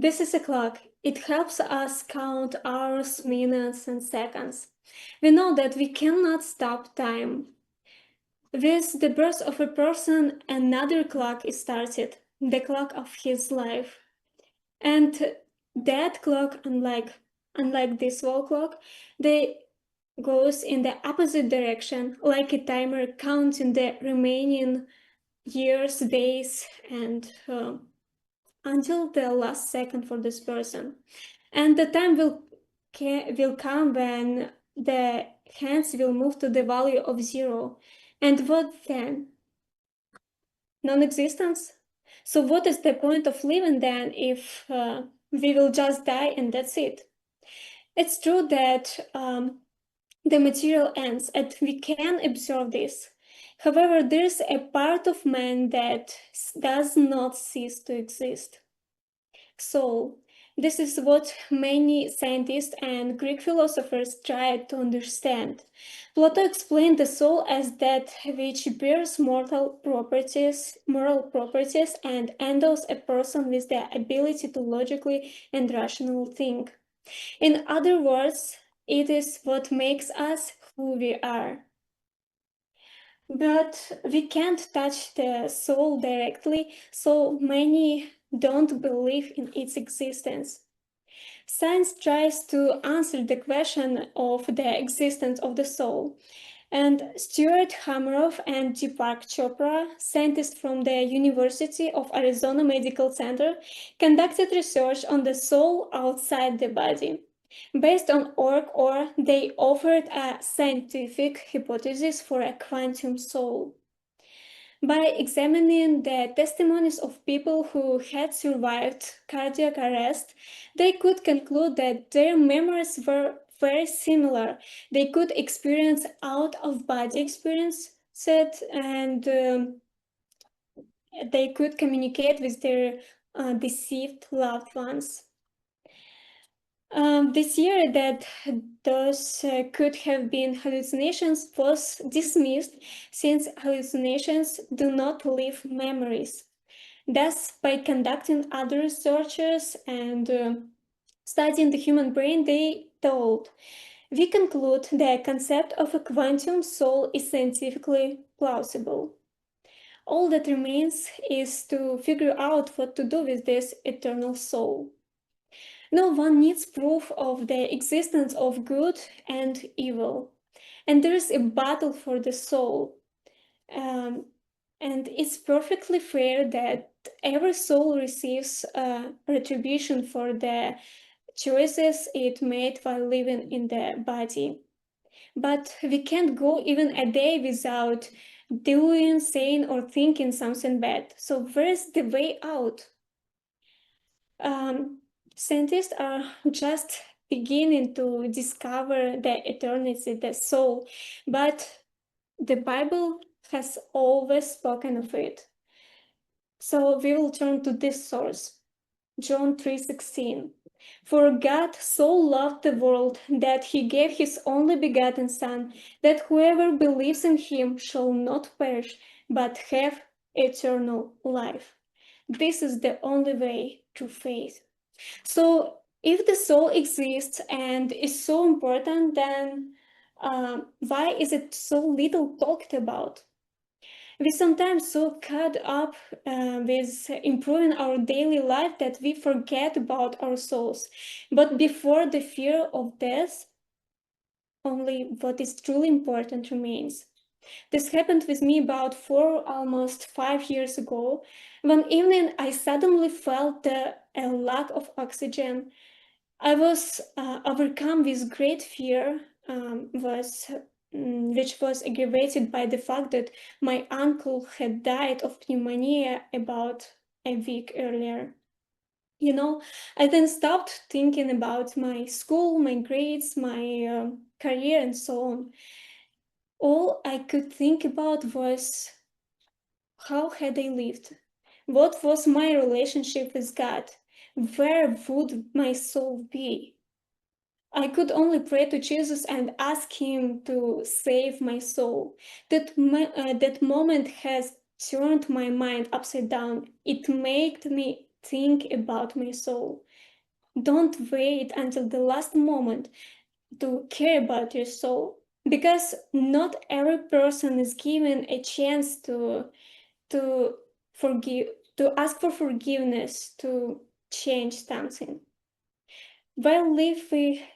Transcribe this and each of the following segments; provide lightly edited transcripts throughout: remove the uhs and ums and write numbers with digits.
This is a clock. It helps us count hours, minutes, and seconds. We know that we cannot stop time. With the birth of a person, another clock is started, the clock of his life. And that clock, unlike this wall clock, they goes in the opposite direction, like a timer counting the remaining years, days, and until the last second for this person. And the time will come when the hands will move to the value of 0. And what then? Non-existence? So what is the point of living then if we will just die and that's it? It's true that the material ends and we can observe this. However, there's a part of man that does not cease to exist. Soul. This is what many scientists and Greek philosophers tried to understand. Plato explained the soul as that which bears moral properties and endows a person with the ability to logically and rationally think. In other words, it is what makes us who we are. But we can't touch the soul directly, so many don't believe in its existence. Science tries to answer the question of the existence of the soul. And Stuart Hameroff and Deepak Chopra, scientists from the University of Arizona Medical Center, conducted research on the soul outside the body. Based on OR, they offered a scientific hypothesis for a quantum soul. By examining the testimonies of people who had survived cardiac arrest, they could conclude that their memories were very similar. They could experience out-of-body experiences and they could communicate with their deceived loved ones. This theory that those could have been hallucinations was dismissed since hallucinations do not leave memories. Thus, by conducting other researches and studying the human brain, they told, we conclude the concept of a quantum soul is scientifically plausible. All that remains is to figure out what to do with this eternal soul. No one needs proof of the existence of good and evil. And there is a battle for the soul. And it's perfectly fair that every soul receives retribution for the choices it made while living in the body. But we can't go even a day without doing, saying, or thinking something bad. So where's the way out? Scientists are just beginning to discover the eternity, the soul, but the Bible has always spoken of it. So we will turn to this source, John 3:16. For God so loved the world that he gave his only begotten Son, that whoever believes in him shall not perish, but have eternal life. This is the only way to faith. So if the soul exists and is so important, then why is it so little talked about? We sometimes so caught up with improving our daily life that we forget about our souls. But before the fear of death, only what is truly important remains. This happened with me about almost 5 years ago. One evening, I suddenly felt a lack of oxygen. I was overcome with great fear, which was aggravated by the fact that my uncle had died of pneumonia about a week earlier. You know, I then stopped thinking about my school, my grades, my career, and so on. All I could think about was how had I lived? What was my relationship with God? Where would my soul be? I could only pray to Jesus and ask him to save my soul. That moment has turned my mind upside down. It made me think about my soul. Don't wait until the last moment to care about your soul, because not every person is given a chance to forgive, to ask for forgiveness, to change something. While we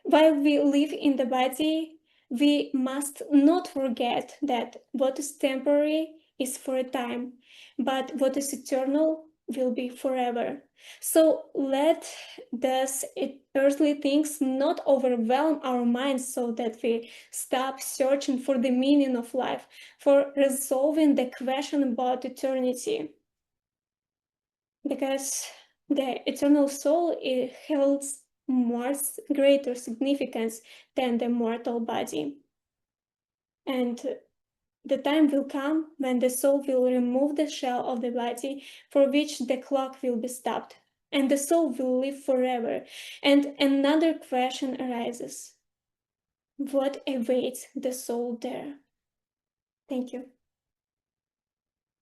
live in the body, we must not forget that what is temporary is for a time, but what is eternal will be forever. So let thus earthly things not overwhelm our minds, so that we stop searching for the meaning of life, for resolving the question about eternity. Because the eternal soul, it holds much greater significance than the mortal body. And the time will come when the soul will remove the shell of the body, for which the clock will be stopped, and the soul will live forever. And another question arises: what awaits the soul there? Thank you.